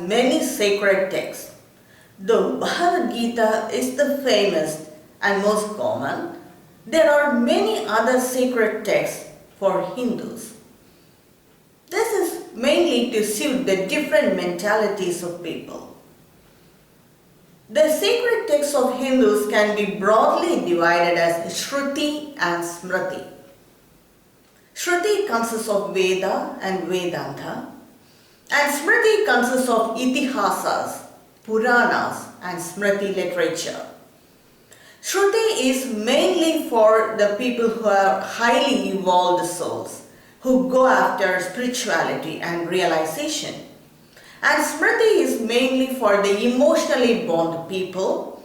many sacred texts. Though Bhagavad Gita is the famous and most common, there are many other sacred texts for Hindus. This is mainly to suit the different mentalities of people. The sacred texts of Hindus can be broadly divided as Sruti and Smiriti. Shruti consists of Veda and Vedanta, and Smriti consists of Itihasas, Puranas and Smriti Literature. Shruti is mainly for the people who are highly evolved souls, who go after spirituality and realization. And Smriti is mainly for the emotionally bound people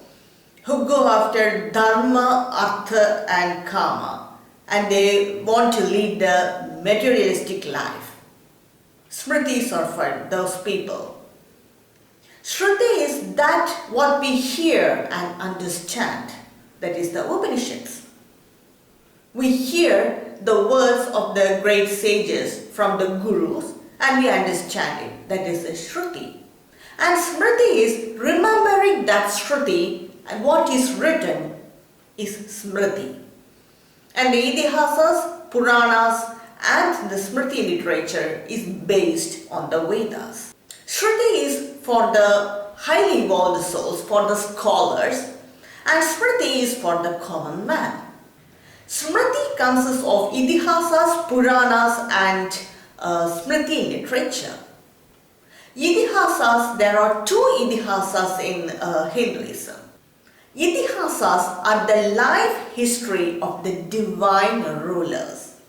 who go after Dharma, Artha and Kama, and they want to lead the materialistic life. Smritis are for those people. Shruti is that what we hear and understand, that is the Upanishads. We hear the words of the great sages from the gurus and we understand it, that is the Shruti. And Smriti is remembering that Shruti, and what is written is Smriti. And the Itihasas, Puranas and the Smriti literature is based on the Vedas. Shruti is for the highly evolved souls, for the scholars, and Smriti is for the common man. Smriti consists of Itihasas, Puranas and Smriti literature. Itihasas, there are two Itihasas in Hinduism. Itihasas are the life history of the divine rulers.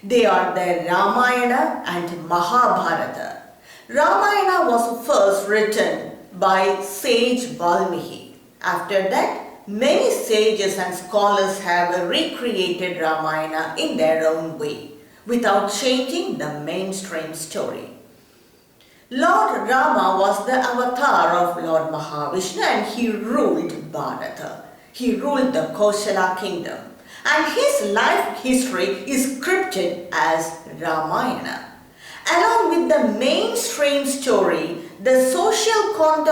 They are the Ramayana and Mahabharata. Ramayana was first written by sage Valmiki. After that, many sages and scholars have recreated Ramayana in their own way, without changing the mainstream story. Lord Rama was the avatar of Lord Mahavishnu and he ruled Bharata. He ruled the Kosala kingdom. And his life history is scripted as Ramayana. Along with the mainstream story, the social code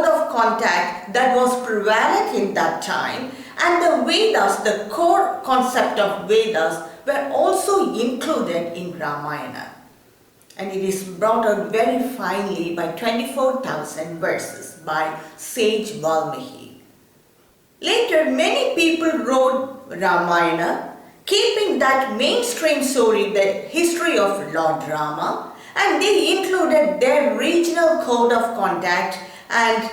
of contact that was prevalent in that time and the Vedas, the core concept of Vedas, were also included in Ramayana. And it is brought out very finely by 24,000 verses by sage Valmiki. Later, many people wrote Ramayana, keeping that mainstream story, the history of Lord Rama, and they included their regional code of contact and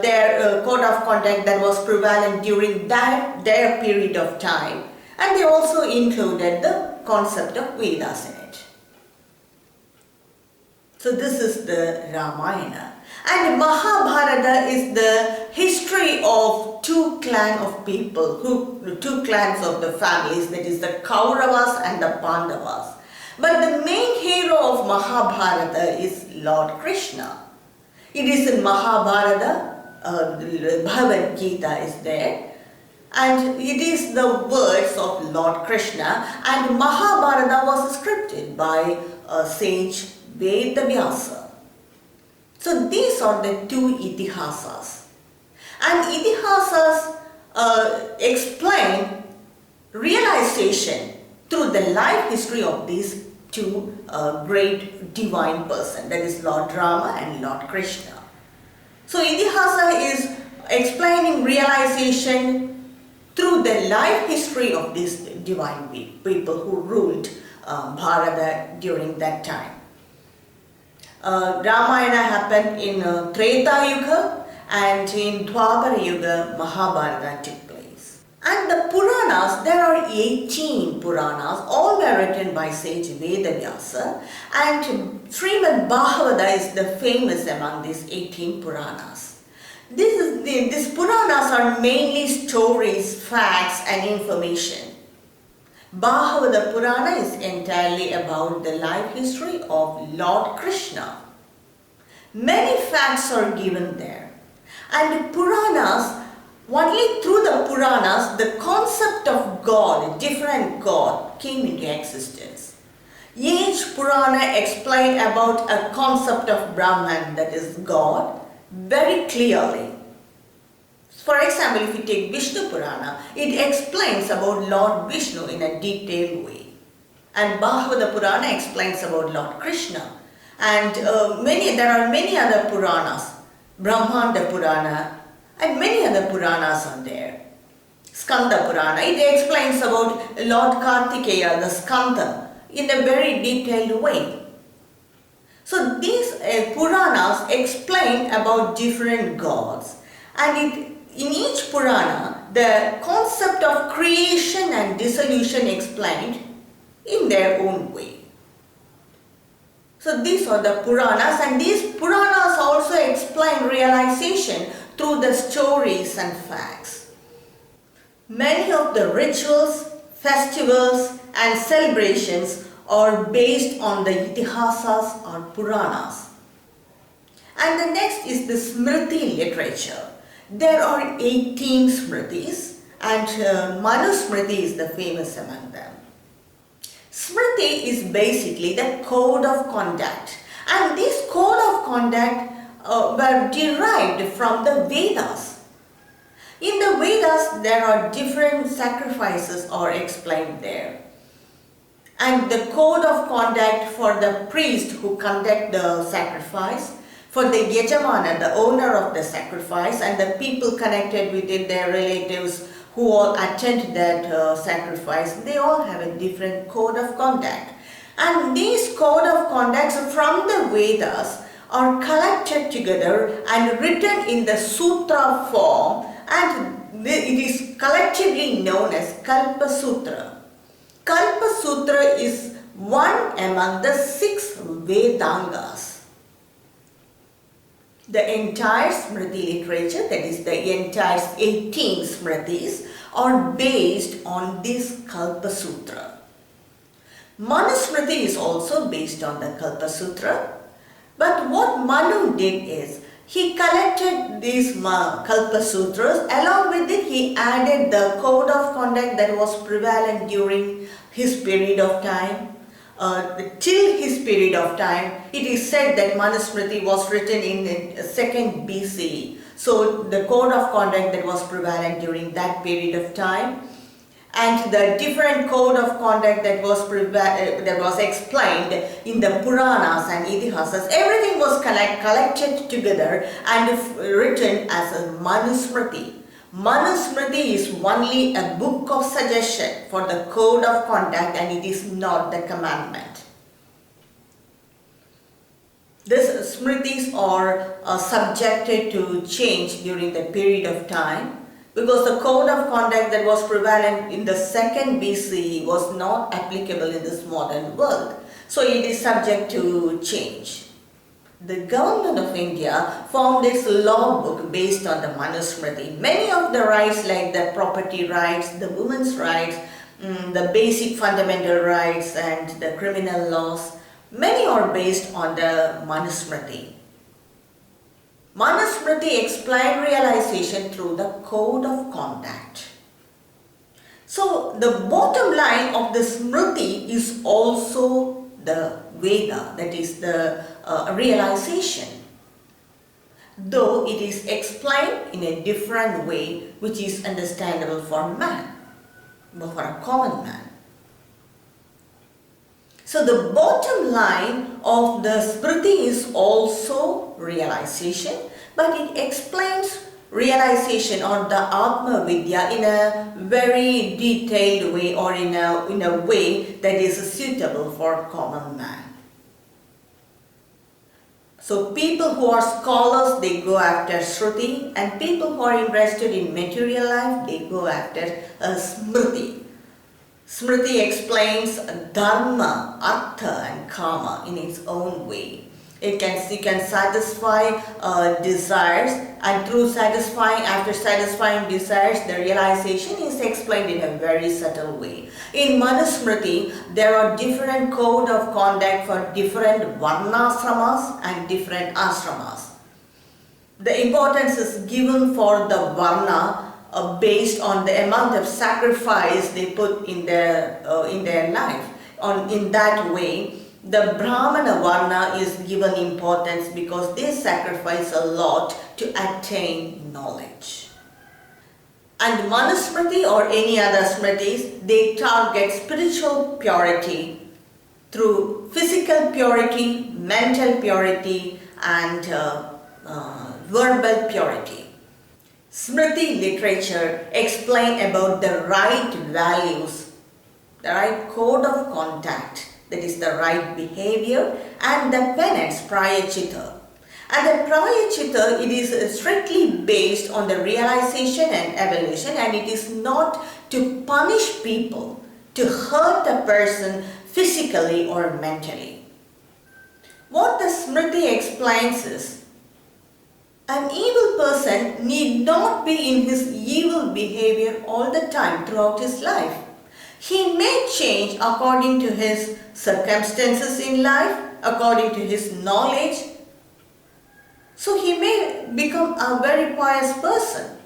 their code of contact that was prevalent during their period of time. And they also included the concept of Vedas in it. So this is the Ramayana. And Mahabharata is the history of two clans of people, two clans of the families, that is the Kauravas and the Pandavas. But the main hero of Mahabharata is Lord Krishna. It is in Mahabharata, Bhagavad Gita is there, and it is the words of Lord Krishna, and Mahabharata was scripted by sage Vedavyasa. So these are the two Itihasas. And Itihasas explain realization through the life history of these two great divine persons, that is Lord Rama and Lord Krishna. So Itihasa is explaining realization through the life history of these divine people who ruled Bharata during that time. Ramayana happened in Treta Yuga, and in Dwapara Yuga Mahabharata took place. And the Puranas, there are 18 Puranas, all were written by sage Vedavyasa, and Srimad Bhagavata is the famous among these 18 Puranas. These Puranas are mainly stories, facts and information. Bhagavata Purana is entirely about the life history of Lord Krishna. Many facts are given there. And Puranas, only through the Puranas, the concept of God, a different God, came into existence. Each Purana explains about a concept of Brahman, that is God, very clearly. For example, if you take Vishnu Purana, it explains about Lord Vishnu in a detailed way. And Bhagavata Purana explains about Lord Krishna. And there are many other Puranas, Brahmanda Purana, and many other Puranas are there. Skanda Purana, it explains about Lord Kartikeya, the Skanda, in a very detailed way. So these Puranas explain about different gods, and in each Purana, the concept of creation and dissolution explained in their own way. So these are the Puranas, and these Puranas also explain realization through the stories and facts. Many of the rituals, festivals and celebrations are based on the Itihasas or Puranas. And the next is the Smriti literature. There are 18 Smritis, and Manusmriti is the famous among them. Smriti is basically the code of conduct, and this code of conduct were derived from the Vedas. In the Vedas, there are different sacrifices are explained there. And the code of conduct for the priest who conduct the sacrifice, for the Yajamana, the owner of the sacrifice, and the people connected with it, their relatives who all attend that sacrifice, they all have a different code of conduct. And these code of conducts from the Vedas are collected together and written in the sutra form, and it is collectively known as Kalpa Sutra. Kalpa Sutra is one among the 6 Vedangas. The entire Smriti literature, that is the entire 18 Smritis, are based on this Kalpa Sutra. Manusmriti is also based on the Kalpa Sutra, but what Manu did is, he collected these Kalpa Sutras, along with it he added the code of conduct that was prevalent during his period of time. Till his period of time, it is said that Manusmriti was written in the 2nd BCE. So the code of conduct that was prevalent during that period of time, and the different code of conduct that was explained in the Puranas and Itihasas, everything was collected together and written as a Manusmriti. Manusmriti is only a book of suggestion for the code of conduct, and it is not the commandment. These Smritis are subjected to change during the period of time, because the code of conduct that was prevalent in the 2nd BCE was not applicable in this modern world. So it is subject to change. The government of India formed its law book based on the Manusmriti. Many of the rights, like the property rights, the women's rights, the basic fundamental rights and the criminal laws, many are based on the Manusmriti. Manusmriti explained realization through the code of conduct. So the bottom line of the Smriti is also the Veda, that is the realization, though it is explained in a different way which is understandable for man, for a common man. So the bottom line of the Smriti is also realization, but it explains realization or the Atma Vidya in a very detailed way, or in a way that is suitable for common man. So people who are scholars, they go after Shruti, and people who are interested in material life, they go after Smriti. Smriti explains dharma, artha and karma in its own way. It can satisfy desires, and after satisfying desires, the realization is explained in a very subtle way. In Manusmriti, there are different code of conduct for different varnasramas and different ashramas. The importance is given for the varna based on the amount of sacrifice they put in their life. in that way, the Brahmana Varna is given importance because they sacrifice a lot to attain knowledge. And Manusmriti or any other Smritis, they target spiritual purity through physical purity, mental purity and verbal purity. Smriti literature explain about the right values, the right code of conduct, that is the right behavior, and the penance prayachita. And the prayachita, it is strictly based on the realization and evolution, and it is not to punish people, to hurt a person physically or mentally. What the Smriti explains is, an evil person need not be in his evil behavior all the time throughout his life. He may change according to his circumstances in life, according to his knowledge. So he may become a very pious person.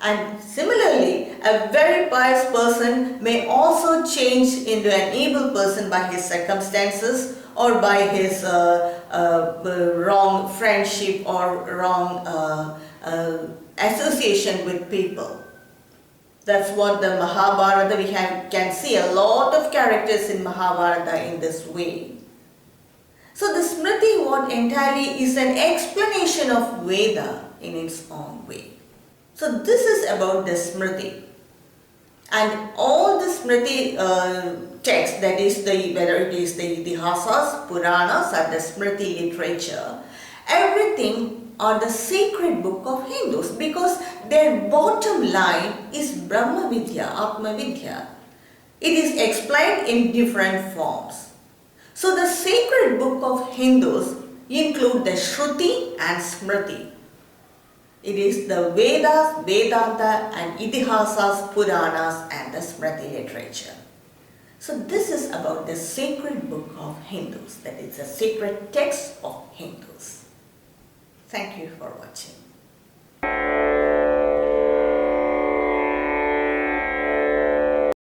And similarly, a very pious person may also change into an evil person by his circumstances or by his wrong friendship or wrong association with people. That's what the Mahabharata, we can see a lot of characters in Mahabharata in this way. So the Smriti, what entirely is an explanation of Veda in its own way. So this is about the Smriti. And all the Smriti texts, that is whether it is the Itihasas, Puranas or the Smriti literature, everything are the sacred book of Hindus because their bottom line is Brahma Vidya, Atma Vidya. It is explained in different forms. So the sacred book of Hindus include the Sruti and Smiriti. It is the Vedas, Vedanta and Itihasas, Puranas and the Smriti literature. So this is about the sacred book of Hindus, that is a sacred text of Hindus. Thank you for watching.